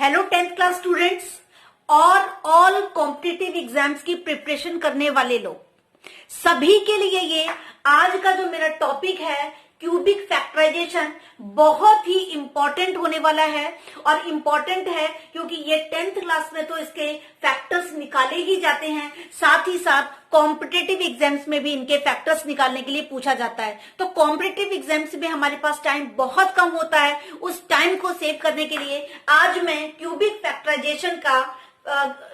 Hello 10th class students और all competitive exams की preparation करने वाले लोग सभी के लिए ये आज का जो मेरा टॉपिक है क्यूबिक फैक्टराइजेशन बहुत ही इंपॉर्टेंट होने वाला है। और इंपॉर्टेंट है क्योंकि ये 10th क्लास में तो इसके फैक्टर्स निकाले ही जाते हैं, साथ ही साथ कॉम्पिटिटिव एग्जाम्स में भी इनके फैक्टर्स निकालने के लिए पूछा जाता है। तो कॉम्पिटिटिव एग्जाम्स में हमारे पास टाइम बहुत कम होता है, उस टाइम को सेव करने के लिए आज मैं क्यूबिक फैक्टराइजेशन का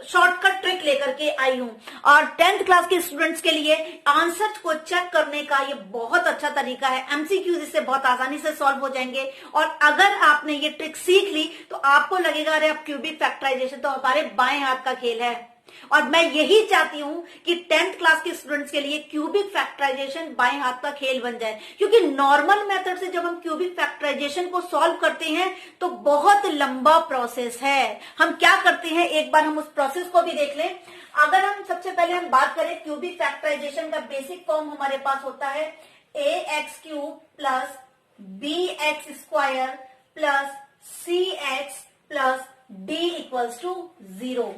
शॉर्टकट ट्रिक लेकर के आई हूं। और 10th क्लास के स्टूडेंट्स के लिए आंसर को चेक करने का ये बहुत अच्छा तरीका है। एमसीक्यूज इससे बहुत आसानी से सॉल्व हो जाएंगे और अगर आपने ये ट्रिक सीख ली तो आपको लगेगा अरे अब क्यूबिक फैक्टराइजेशन तो हमारे बाएं हाथ का खेल है। और मैं यही चाहती हूं कि 10th क्लास के स्टूडेंट्स के लिए क्यूबिक फैक्टराइजेशन बाएं हाथ का खेल बन जाए, क्योंकि नॉर्मल मेथड से जब हम क्यूबिक फैक्टराइजेशन को सॉल्व करते हैं तो बहुत लंबा प्रोसेस है। हम क्या करते हैं, एक बार हम उस प्रोसेस को भी देख लें। अगर हम सबसे पहले हम बात करें क्यूबिक फैक्टराइजेशन का बेसिक फॉर्म हमारे पास होता है ax³ plus bx² plus cx plus d = 0।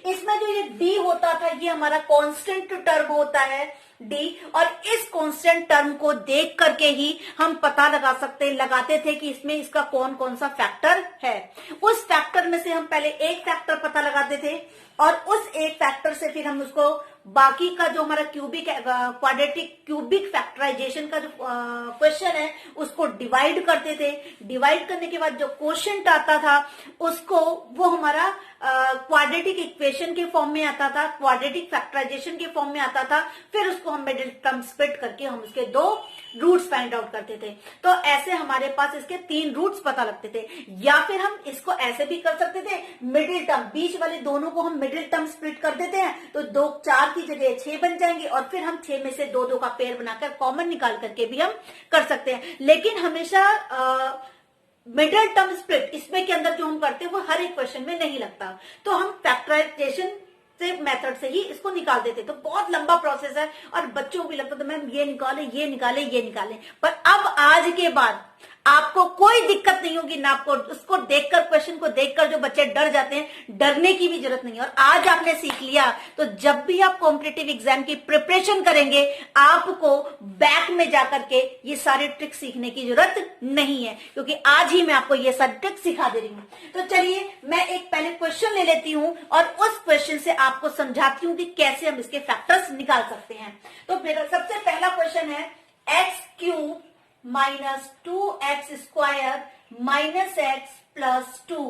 इसमें जो ये d होता था ये हमारा कांस्टेंट टर्म होता है d, और इस कांस्टेंट टर्म को देख करके ही हम पता लगाते थे कि इसमें इसका कौन कौन सा फैक्टर है। उस फैक्टर में से हम पहले एक फैक्टर पता लगाते थे और उस एक फैक्टर से फिर हम उसको बाकी का जो हमारा क्वाड्रेटिक क्यूबिक फैक्टराइजेशन का जो क्वेश्चन है उसको डिवाइड करते थे। डिवाइड करने के बाद जो क्वोशिएंट आता था उसको वो हमारा क्वाड्रेटिक इक्वेशन के फॉर्म में आता था, क्वाड्रेटिक फैक्टराइजेशन के फॉर्म में आता था। फिर उसको हम मिडिल टर्म स्प्लिट करके हम उसके 2 रूट्स फाइंड आउट करते थे। तो ऐसे हमारे पास इसके 3 रूट्स पता लगते थे। या फिर हम इसको ऐसे भी कर सकते थे, मिडिल टर्म बीच वाले दोनों को हम मिडिल टर्म स्प्लिट कर देते हैं तो 2 4 की जगह 6 बन जाएंगे और फिर हम 6 में से 2 का पेयर बनाकर कॉमन निकाल करके भी हम कर सकते हैं। लेकिन हमेशा मिडिल टर्म स्प्लिट इसमें के अंदर जो हम करते हैं वो हर एक क्वेश्चन में नहीं लगता, तो हम फैक्टराइजेशन से मेथड से ही इसको निकाल देते। तो बहुत लंबा प्रोसेस है और बच्चों को भी लगता था मैम ये निकाले। पर अब आज के बाद आपको कोई दिक्कत नहीं होगी ना, आपको उसको देखकर क्वेश्चन को देखकर जो बच्चे डर जाते हैं, डरने की भी जरूरत नहीं है। और आज आपने सीख लिया तो जब भी आप कॉम्पिटिटिव एग्जाम की प्रिपरेशन करेंगे आपको बैक में जाकर के ये सारे ट्रिक सीखने की जरूरत नहीं है, क्योंकि आज ही मैं आपको ये सारे ट्रिक सिखा दे रही हूं। तो चलिए मैं एक पहले क्वेश्चन ले लेती हूं और उस क्वेश्चन से आपको समझाती हूं कि कैसे हम इसके फैक्टर्स निकाल सकते हैं। तो मेरा सबसे पहला क्वेश्चन है x³ minus 2x² minus x plus 2।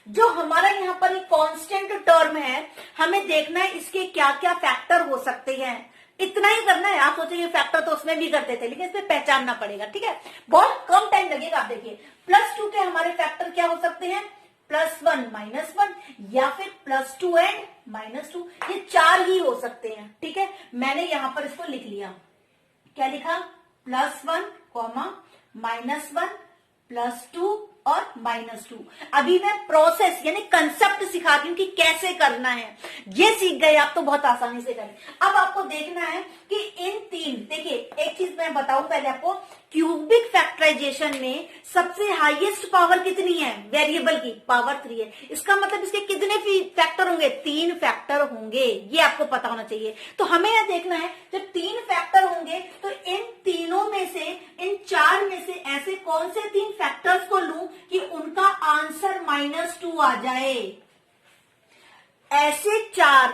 जो हमारा यहाँ पर एक कांस्टेंट टर्म है, हमें देखना है इसके क्या क्या फैक्टर हो सकते हैं। इतना ही करना है। आप सोचेंगे फैक्टर तो उसमें भी करते थे, लेकिन इसमें पहचानना पड़ेगा, ठीक है। बहुत कम टाइम लगेगा। आप देखिए +2 के हमारे फैक्टर क्या हो सकते हैं, +1 -1 या फिर +2 एंड -2। ये 4 ही हो सकते हैं, ठीक है। मैंने यहां पर इसको लिख लिया, क्या लिखा, +1, -1, +2 और -2। अभी मैं प्रोसेस यानी कंसेप्ट सिखाती हूं कि कैसे करना है। ये सीख गए आप तो बहुत आसानी से करें। अब आपको देखना है कि इन 3, देखिए एक चीज मैं बताऊं पहले आपको, क्यूबिक फैक्टराइजेशन में सबसे हाईएस्ट पावर कितनी है, वेरिएबल की पावर 3 है। इसका मतलब इसके कितने फैक्टर होंगे, 3 फैक्टर होंगे, ये आपको पता होना चाहिए। तो हमें यह देखना है जब 3 फैक्टर होंगे तो इन तीनों में से, इन 4 में से ऐसे कौन से 3 फैक्टर्स को लूं कि उनका आंसर -2 आ जाए। ऐसे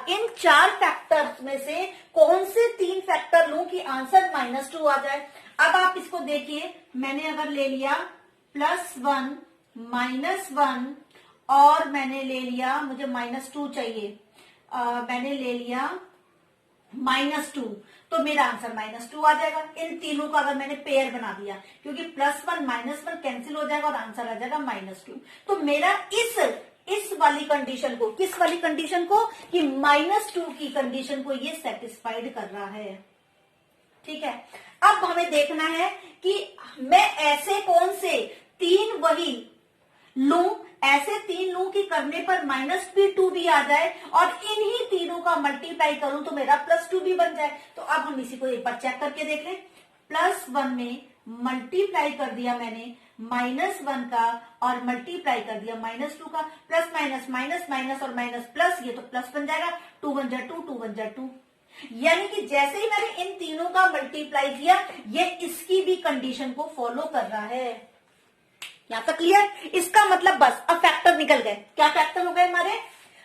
इन 4 फैक्टर्स में से कौन से 3 फैक्टर लूं कि आंसर -2 आ जाए। अब आप इसको देखिए, मैंने अगर ले लिया +1 -1 और मैंने ले लिया, मुझे -2 चाहिए, मैंने ले लिया -2, तो मेरा आंसर -2 आ जाएगा। इन तीनों का अगर मैंने पेयर बना दिया, क्योंकि +1 -1 कैंसिल हो जाएगा और आंसर आ जाएगा -2। तो मेरा इस वाली कंडीशन को, किस वाली कंडीशन को, कि -2 की कंडीशन को ये सेटिस्फाइड कर रहा है, ठीक है। अब हमें देखना है कि मैं ऐसे कौन से 3 वही लूं, ऐसे 3 लूं कि करने पर -2 भी आ जाए और इन्हीं तीनों का मल्टीप्लाई करूं तो मेरा +2 भी बन जाए। तो अब हम इसी को एक बार चेक करके देख लें। +1 में मल्टीप्लाई कर दिया मैंने -1 का और मल्टीप्लाई कर दिया -2 का, प्लस माइनस माइनस माइनस और माइनस प्लस, ये तो प्लस बन जाएगा, 2 1 जा 2, 2 1 जा 2। यानी कि जैसे ही मैंने इन तीनों का मल्टीप्लाई किया, ये इसकी भी कंडीशन को फॉलो कर रहा है। यहां तक क्लियर? इसका मतलब बस अब फैक्टर निकल गए। क्या फैक्टर हो गए हमारे?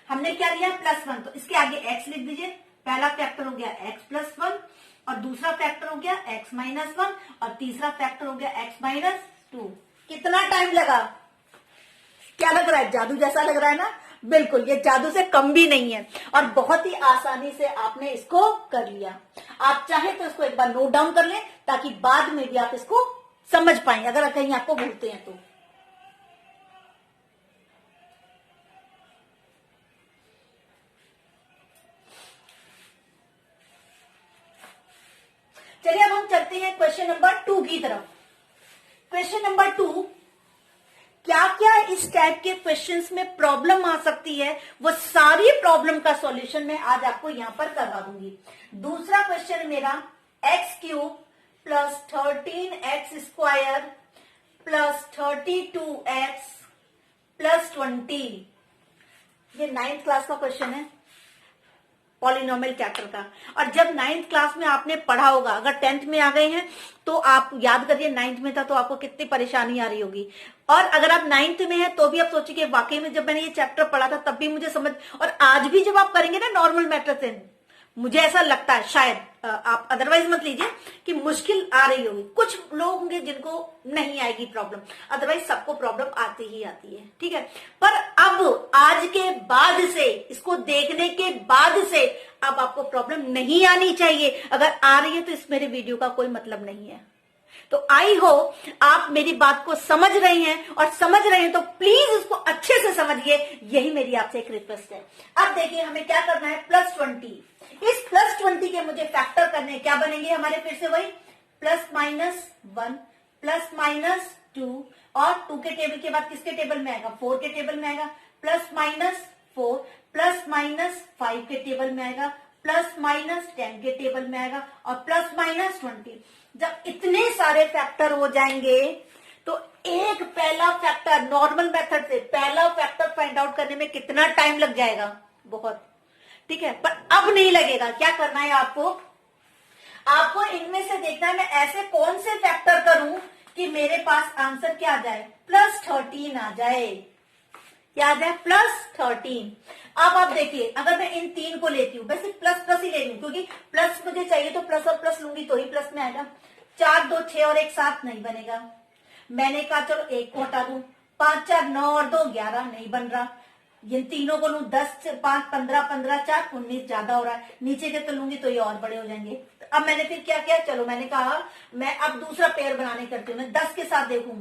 हमने क्या लिया? +1, तो इसके आगे x लिख दीजिए। पहला फैक्टर हो गया x +1 और दूसरा फैक्टर हो गया x -1 और तीसरा फैक्टर हो गया x -2। कितना टाइम लगा? क्या लग रहा है? जादू जैसा लग रहा है ना? बिल्कुल, ये जादू से कम भी नहीं है और बहुत ही आसानी से आपने इसको कर लिया। आप चाहे तो इसको एक बार नोट डाउन कर लें ताकि बाद में भी आप इसको समझ पाए अगर कहीं आपको भूलते हैं तो। चलिए अब हम चलते हैं क्वेश्चन नंबर 2 की तरफ। क्वेश्चन नंबर 2, क्या क्या इस टाइप के क्वेश्चंस में प्रॉब्लम आ सकती है, वो सारी प्रॉब्लम का सॉल्यूशन मैं आज आपको यहां पर करवा दूंगी। दूसरा क्वेश्चन मेरा x³ + 13x² + 32x + 20, ये 9th क्लास का क्वेश्चन है, पॉलिनोमियल चैप्टर का। और जब 9th क्लास में आपने पढ़ा होगा, अगर 10th में आ गए हैं तो आप याद करिए 9th में था तो आपको कितनी परेशानी आ रही होगी। और अगर आप 9th में हैं तो भी आप सोचिए कि वाकई में जब मैंने ये चैप्टर पढ़ा था तब भी मुझे समझ, और आज भी जब आप करेंगे ना नॉर्मल मेथड से, मुझे ऐसा लगता है, शायद आप अदरवाइज मत लीजिए, कि मुश्किल आ रही होगी। कुछ लोग होंगे जिनको नहीं आएगी प्रॉब्लम, अदरवाइज सबको प्रॉब्लम आती ही आती है, ठीक है। पर अब आज के बाद से, इसको देखने के बाद से अब आपको प्रॉब्लम नहीं आनी चाहिए। अगर आ रही है तो इस मेरे वीडियो का कोई मतलब नहीं है। तो आई होप आप मेरी बात को समझ रहे हैं, और समझ रहे हैं तो प्लीज इसको अच्छे से समझिए, यही मेरी आपसे एक रिक्वेस्ट है। अब देखिए हमें क्या करना है, +20। इस +20 के मुझे फैक्टर करने, क्या बनेंगे हमारे? फिर से वही +-1 +-2, और 2 के टेबल के बाद किसके टेबल में आएगा? 4 के टेबल में आएगा, +-4 +-5 के टेबल में आएगा, +-10 के टेबल में आएगा, और +-20। जब इतने सारे फैक्टर हो जाएंगे तो एक पहला फैक्टर, नॉर्मल मेथड से पहला फैक्टर फाइंड आउट करने में कितना टाइम लग जाएगा? बहुत, ठीक है। पर अब नहीं लगेगा। क्या करना है आपको? आपको इनमें से देखना है मैं ऐसे कौन से फैक्टर करूं कि मेरे पास आंसर क्या आ जाए? +13 आ जाए। क्या आ जाए? +13। अब आप देखिए, अगर मैं इन 3 को लेती हूं, वैसे प्लस ही ले लूं क्योंकि प्लस मुझे चाहिए, तो प्लस और प्लस लूंगी तो ही प्लस में आएगा। 4 2 6 और 1 7 नहीं बनेगा। मैंने कहा चलो 1 को हटा दूं, 5 4 9 और 2 11 नहीं बन रहा। इन तीनों को लूं, 10 से 5 15 15 4 19 ज्यादा हो रहा है। नीचे के तो लूंगी तो ये और बड़े हो जाएंगे। अब मैंने फिर क्या किया? चलो मैंने कहा मैं अब दूसरा पेयर बनाने करती हूँ। मैं 10 के साथ देखूं,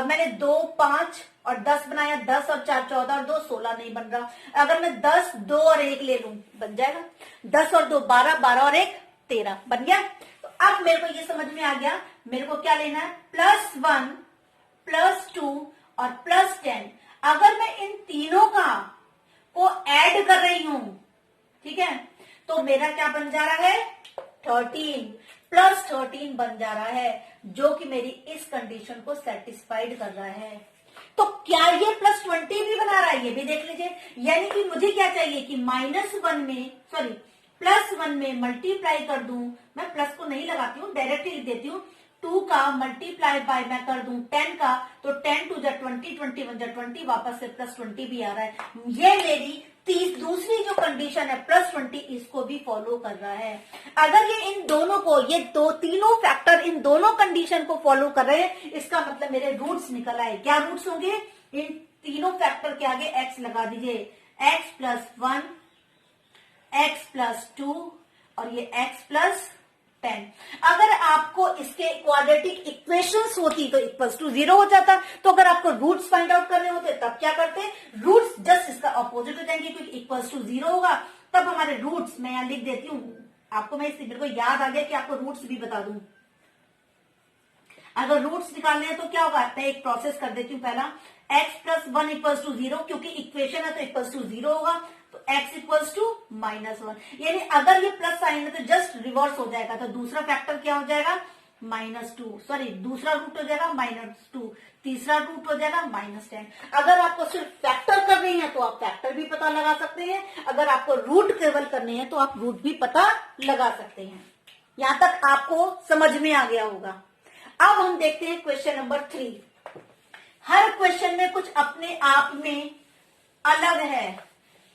मैंने 2 5 और 10 बनाया, 10 और 4 14 और 2 16 नहीं बन रहा। अगर मैं 10 2 और 1 ले लूं, बन जाएगा। 10 और 2 12, 12 और 1 13 बन गया। तो अब मेरे को ये समझ में आ गया, मेरे को क्या लेना है? +1 +2 और +10। अगर मैं इन तीनों का को ऐड कर रही हूं, ठीक है, तो मेरा क्या बन जा रहा है? 13 +13 बन जा रहा है, जो कि मेरी इस कंडीशन को सेटिस्फाइड कर रहा है। तो क्या ये +20 भी बना रहा है? ये भी देख लीजिए। यानी कि मुझे क्या चाहिए कि +1 में मल्टीप्लाई कर दूं। मैं प्लस को नहीं लगाती हूं, डायरेक्टली लिख देती हूं। 2 का मल्टीप्लाई बाय मैं कर दूं 10 का, तो 10 2 जा 20, 21 जा 20, वापस से +20 भी आ रहा है। ये मेरी दूसरी जो कंडीशन है +20, इसको भी फॉलो कर रहा है। अगर ये इन दोनों को, ये तीनों फैक्टर इन दोनों कंडीशन को फॉलो कर रहे हैं, इसका मतलब मेरे रूट्स निकल आए। क्या रूट्स होंगे? इन तीनों फैक्टर के आगे x लगा दीजिए, x +1 x +2 और ये x +10। अगर आपको इसके क्वाड्रेटिक इक्वेशंस होती तो =0 हो जाता। तो अगर आपको रूट्स फाइंड आउट करने होते तब क्या करते? रूट्स जस्ट इसका ऑपोजिट हो जाएंगे, क्योंकि =0 होगा। तब हमारे रूट्स, मैं यहां लिख देती हूं आपको, मैं मेरे को याद आ गया कि आपको रूट्स भी बता दूं। अगर रूट्स निकालने हैं तो क्या होगा? मैं एक प्रोसेस कर देती हूँ। पहला x +1 = 0, क्योंकि इक्वेशन है तो =0 होगा, तो x = -1। यानी अगर ये प्लस साइन है तो जस्ट रिवर्स हो जाएगा। तो दूसरा फैक्टर क्या हो जाएगा? -2, सॉरी दूसरा रूट हो जाएगा -2, तीसरा रूट हो जाएगा -10। अगर आपको सिर्फ फैक्टर कर रही हैं तो आप फैक्टर भी पता लगा सकते हैं, अगर आपको रूट केवल करने हैं तो आप रूट भी पता लगा सकते हैं। यहां तक आपको समझ में आ गया होगा। अब हम देखते हैं क्वेश्चन नंबर 3। हर क्वेश्चन में कुछ अपने आप में अलग है,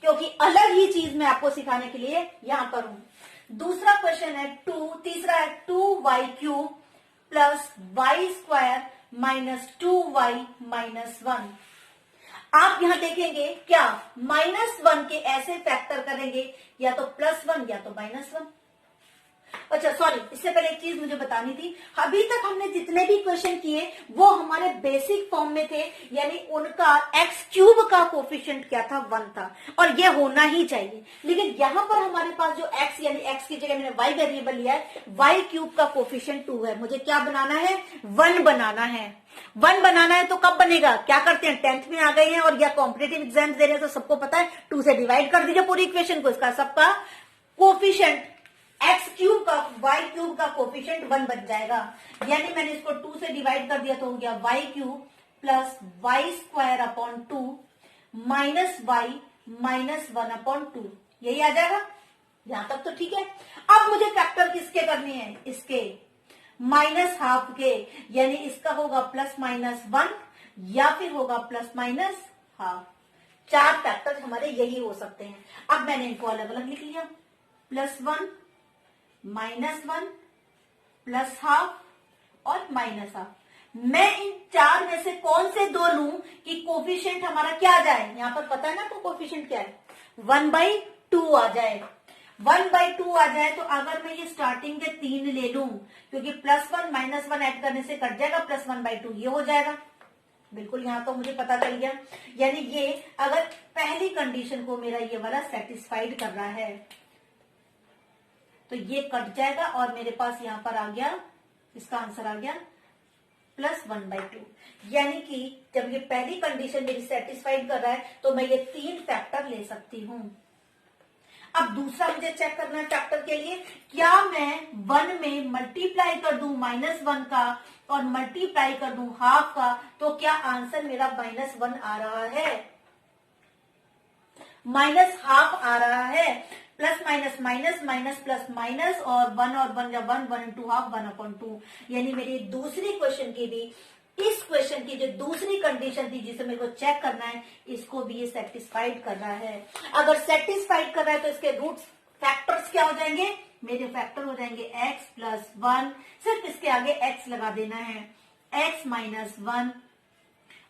क्योंकि अलग ही चीज मैं आपको सिखाने के लिए यहां पर हूं। दूसरा क्वेश्चन है 2, तीसरा है 2y³ plus y² minus 2y minus 1। आप यहां देखेंगे क्या -1 के ऐसे फैक्टर करेंगे, या तो +1 या तो -1। अच्छा सॉरी, इससे पहले एक चीज मुझे बतानी थी। अभी तक हमने जितने भी क्वेश्चन किए वो हमारे बेसिक फॉर्म में थे, यानी उनका x³ का कोफिशिएंट क्या था, 1 था, और ये होना ही चाहिए। लेकिन यहां पर हमारे पास जो x यानी x की जगह मैंने y वेरिएबल लिया है, y³ का कोफिशिएंट 2 है। मुझे क्या बनाना है, 1 बनाना है। 1 बनाना है तो कब बनेगा, क्या करते हैं, 10th में आ गए हैं और या कॉम्पिटेटिव एग्जाम दे रहे हैं तो सबको पता है 2 से डिवाइड कर दीजिए पूरी इक्वेशन को, इसका सबका कोफिशिएंट x³ का y³ का कोफिशिएंट 1 बन जाएगा। यानी मैंने इसको 2 से डिवाइड कर दिया तो हो गया y³ plus y² upon 2 minus y minus 1 upon 2, यही आ जाएगा। यहां तक तो ठीक है। अब मुझे फैक्टर किसके करने हैं, इसके -½ के, यानी इसका होगा ±1 या फिर होगा ±½ 4 फैक्टर हमारे यही हो सकते हैं। अब मैंने इनको अलग अलग लिख लिया, +1 -1 +½ और -½ मैं इन 4 में से कौन से 2 लूं कि कोफिशिएंट हमारा क्या आ जाए, यहां पर पता है ना तो कोफिशिएंट क्या है, 1/2 आ जाए। 1/2 आ जाए तो अगर मैं ये स्टार्टिंग के 3 ले लूं, क्योंकि +1 -1 ऐड करने से कट जाएगा, +1/2 ये हो जाएगा। बिल्कुल, यहां तो मुझे पता चल गया। यानी ये अगर पहली कंडीशन को मेरा ये वाला सेटिस्फाइड कर रहा है तो ये कट जाएगा और मेरे पास यहां पर आ गया, इसका आंसर आ गया +1/2। यानी कि जब ये पहली कंडीशन मेरी सेटिस्फाइड कर रहा है तो मैं ये 3 फैक्टर ले सकती हूं। अब दूसरा मुझे चेक करना है फैक्टर के लिए, क्या मैं 1 में मल्टीप्लाई कर दूं -1 का और मल्टीप्लाई कर दूं ½ का, तो क्या आंसर मेरा -1 आ रहा है, -½ आ रहा है। Plus minus minus minus plus minus और 1 और 1 या 1 1 into ½ 1/2। यानी मेरी दूसरी क्वेश्चन की भी, इस क्वेश्चन की जो दूसरी कंडीशन थी जिसे मेरे को चेक करना है, इसको भी ये सेटिस्फाइड कर रहा है। अगर सेटिस्फाइड कर रहा है तो इसके रूट्स फैक्टर्स क्या हो जाएंगे, मेरे फैक्टर हो जाएंगे x + 1, सिर्फ इसके आगे x लगा देना है, x - 1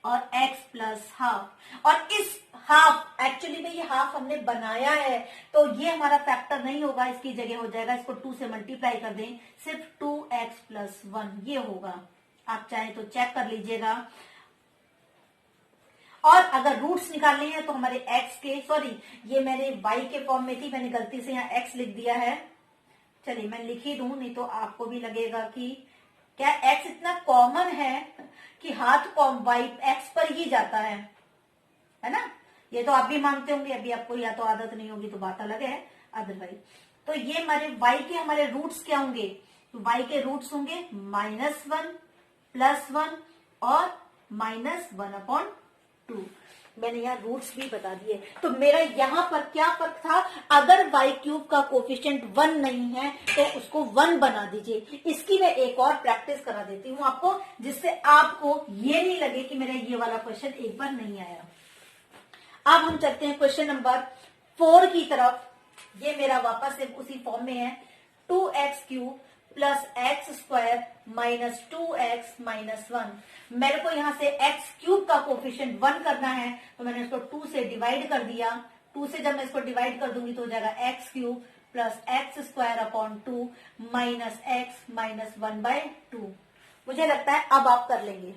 और x + ½ और इस हाफ, एक्चुअली में ये हाफ हमने बनाया है तो ये हमारा फैक्टर नहीं होगा, इसकी जगह हो जाएगा, इसको 2 से मल्टीप्लाई कर दें, सिर्फ 2x + 1 ये होगा। आप चाहे तो चेक कर लीजिएगा। और अगर रूट्स निकालने हैं तो हमारे x के, सॉरी ये मैंने y के फॉर्म में थी, मैंने गलती से यहाँ x लिख दिया है। चलिए मैं लिख ही दूं, नहीं तो आपको भी लगेगा कि क्या x इतना कॉमन है कि हाथ y x पर ही जाता है ना। ये तो आप भी मानते होंगे, अभी आपको या तो आदत नहीं होगी तो बात अलग है, अदरवाइज तो ये हमारे y के हमारे रूट्स क्या होंगे, तो y के रूट्स होंगे -1 +1 और -1/2। मैंने यहाँ रूट्स भी बता दिए। तो मेरा यहाँ पर क्या फर्क था, अगर y³ का कोफिशिएंट 1 नहीं है तो उसको 1 बना दीजिए। इसकी मैं एक और प्रैक्टिस करा देती हूँ आपको, जिससे आपको ये नहीं लगे कि मेरा ये वाला क्वेश्चन एक बार नहीं आया। अब हम चलते हैं क्वेश्चन नंबर 4 की तरफ। ये मेरा वापस से उसी फॉर्म में है, 2x³ + x² - 2x - 1। मेरे को यहां से x³ का कोफिशिएंट 1 करना है तो मैंने इसको 2 से डिवाइड कर दिया। 2 से जब मैं इसको डिवाइड कर दूंगी तो हो जाएगा x³ + x²/2 - x - 1/2। मुझे लगता है अब आप कर लेंगे,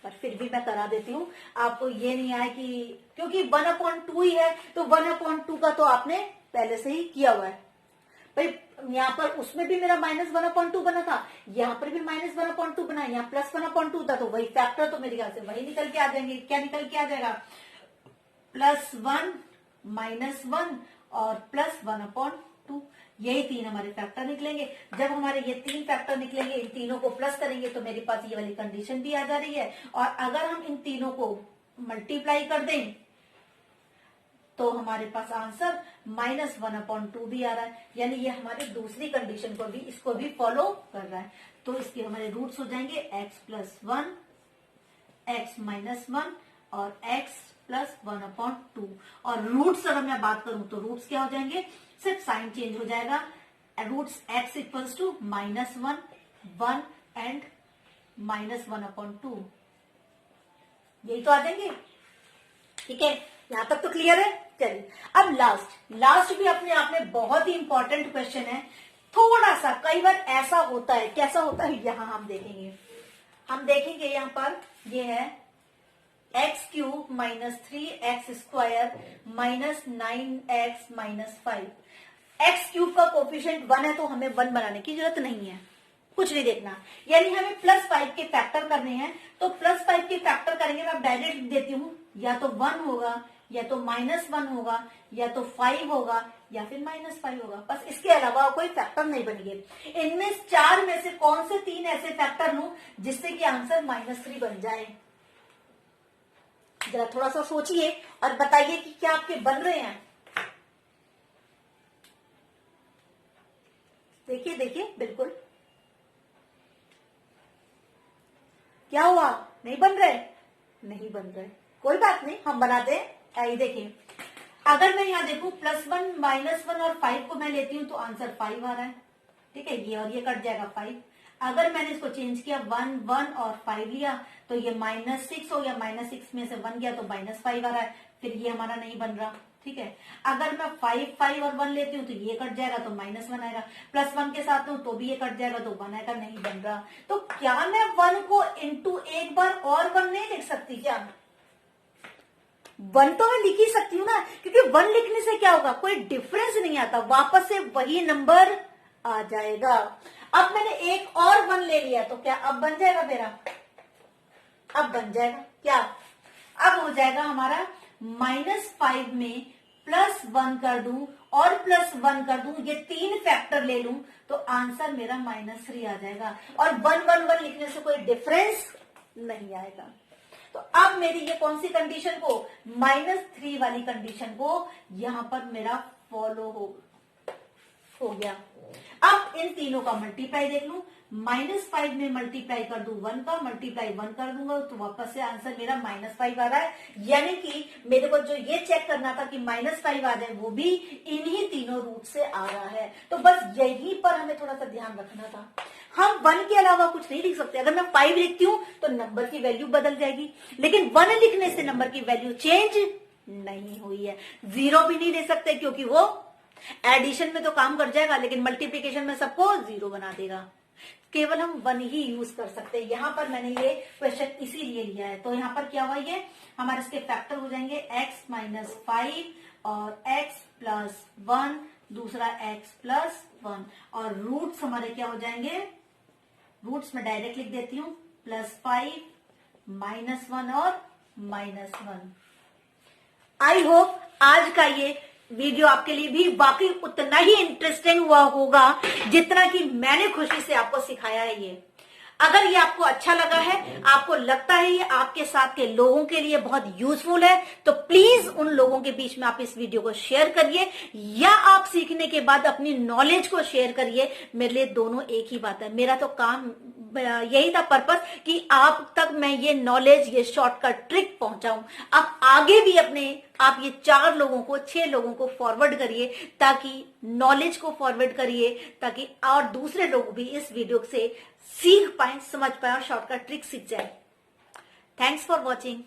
पर फिर भी मैं करा देती हूँ, आपको ये नहीं आए कि क्योंकि 1/2 ही है तो 1/2 का तो आपने पहले से ही किया हुआ है भाई। यहाँ पर उसमें भी मेरा -1/2 बना था, यहाँ पर भी -1/2 बना, यहाँ +1/2 था, तो वही फैक्टर तो मेरे ख्याल से वही निकल के आ जाएंगे। क्या निकल के आ जाएगा, +1 - 1 और +1/2। यही 3 हमारे फैक्टर निकलेंगे। जब हमारे ये 3 फैक्टर निकलेंगे, इन तीनों को प्लस करेंगे तो मेरे पास ये वाली कंडीशन भी आ जा रही है। और अगर हम इन तीनों को मल्टीप्लाई कर दें तो हमारे पास आंसर -1/2 भी आ रहा है, यानी ये हमारी दूसरी कंडीशन को भी, इसको भी फॉलो कर रहा है। तो इसके हमारे रूट्स हो जाएंगे x+1, x-1 और x+1/2। और रूट्स अगर मैं बात करूं तो रूट्स क्या हो जाएंगे, सिर्फ साइन चेंज हो जाएगा। Roots x equals to -1, 1 and -1/2, यही तो आ जाएंगे। ठीक है, यहां तक तो क्लियर है। चलिए अब लास्ट भी अपने आप में बहुत ही इंपॉर्टेंट क्वेश्चन है। थोड़ा सा कई बार ऐसा होता है, कैसा होता है यहां हम देखेंगे यहां पर ये है x³ -3x² -9x -5। x³ का कोफिशिएंट 1 है तो हमें 1 बनाने की जरूरत नहीं है, कुछ नहीं देखना। यानी हमें +5 के फैक्टर करने हैं, तो +5 के फैक्टर करेंगे, मैं डायरेक्ट लिख देती हूं, या तो 1 होगा, या तो -1 होगा, या तो 5 होगा, या फिर -5 होगा। बस इसके अलावा कोई फैक्टर नहीं बनेंगे। इनमें 4 में से कौन से 3 ऐसे फैक्टर लूं जिससे कि आंसर -3 बन जाए? जरा थोड़ा सा सोचिए और बताइए कि क्या आपके बन रहे हैं। देखिए बिल्कुल क्या हुआ, नहीं बन रहे, कोई बात नहीं, हम बनाते हैं। आइए देखिए, अगर मैं यहाँ देखूं +1 -1 और 5 को मैं लेती हूं तो आंसर 5 आ रहा है। ठीक है, ये और ये कट जाएगा 5। अगर मैंने इसको चेंज किया 1 1 और 5 लिया तो ये -6 हो गया, -6 में से 1 गया तो -5 आ रहा है, फिर ये हमारा नहीं बन रहा। ठीक है, अगर मैं 5 5 और 1 लेती हूँ तो ये कट जाएगा तो -1 आएगा, +1 के साथ हूं तो भी ये कट जाएगा तो 1 आएगा, नहीं बन रहा। तो क्या मैं 1 को इंटू एक बार और 1 नहीं लिख सकती क्या? 1 तो मैं लिख ही सकती हूँ ना, क्योंकि 1 लिखने से क्या होगा, कोई डिफरेंस नहीं आता, वापस से वही नंबर आ जाएगा। अब मैंने एक और 1 ले लिया तो क्या अब बन जाएगा मेरा? अब बन जाएगा क्या? अब हो जाएगा हमारा -5 में +1 कर दूं और +1 कर दूं, ये 3 फैक्टर ले लूं तो आंसर मेरा -3 आ जाएगा। और 1 1 1 लिखने से कोई डिफरेंस नहीं आएगा। तो अब मेरी ये कौन सी कंडीशन को, -3 वाली कंडीशन को यहां पर मेरा फॉलो हो गया। अब इन तीनों का मल्टीप्लाई देख लूं, -5 में मल्टीप्लाई कर दूं 1 का, मल्टीप्लाई 1 कर दूंगा तो वापस से आंसर मेरा -5 आ रहा है। यानी कि मेरे को जो ये चेक करना था कि -5 आ जाए वो भी इन्हीं तीनों रूट से आ रहा है। तो बस यहीं पर हमें थोड़ा सा ध्यान रखना था, हम 1 के अलावा कुछ नहीं लिख सकते। अगर मैं 5 लिखती हूं तो नंबर की वैल्यू बदल जाएगी, लेकिन 1 लिखने से नंबर की वैल्यू चेंज नहीं हुई है। 0 भी नहीं ले सकते क्योंकि वो एडिशन में तो काम कर जाएगा लेकिन मल्टीप्लिकेशन में सबको 0 बना देगा। केवल हम 1 ही यूज कर सकते हैं। यहां पर मैंने ये क्वेश्चन इसीलिए लिया है। तो यहां पर क्या हुआ, ये हमारे इसके फैक्टर हो जाएंगे x-5 और x+1, दूसरा x+1, और रूट्स हमारे क्या हो जाएंगे, रूट्स में डायरेक्ट लिख देती हूं, +5 -1 और -1। आई होप आज का ये वीडियो आपके लिए भी वाकई उतना ही इंटरेस्टिंग हुआ होगा जितना कि मैंने खुशी से आपको सिखाया है। ये अगर ये आपको अच्छा लगा है, आपको लगता है ये आपके साथ के लोगों के लिए बहुत यूजफुल है, तो प्लीज उन लोगों के बीच में आप इस वीडियो को शेयर करिए, या आप सीखने के बाद अपनी नॉलेज को शेयर करिए। मेरे लिए दोनों एक ही बात है। मेरा तो काम यही था, पर्पस कि आप तक मैं ये नॉलेज, ये शॉर्टकट ट्रिक पहुंचाऊं। आप आगे भी आप ये 4 लोगों को, 6 लोगों को फॉरवर्ड करिए, ताकि नॉलेज को फॉरवर्ड करिए, ताकि और दूसरे लोग भी इस वीडियो से सीख पाए, समझ पाए और शॉर्टकट ट्रिक सीख जाए। Thanks for watching.